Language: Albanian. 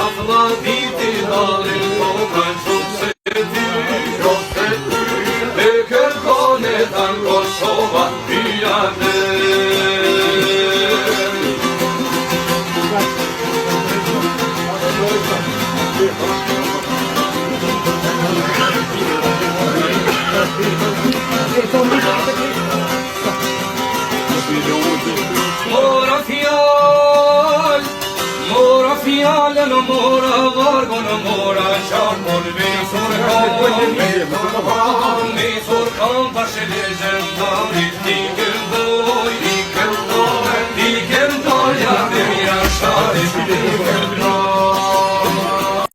Afla diti dalin kokën shumë se ty e kërkon e tan Kosova pijane. Mora fjallën, mora vargon, mora qarkon, me surkan, me surkan, pashe legendari.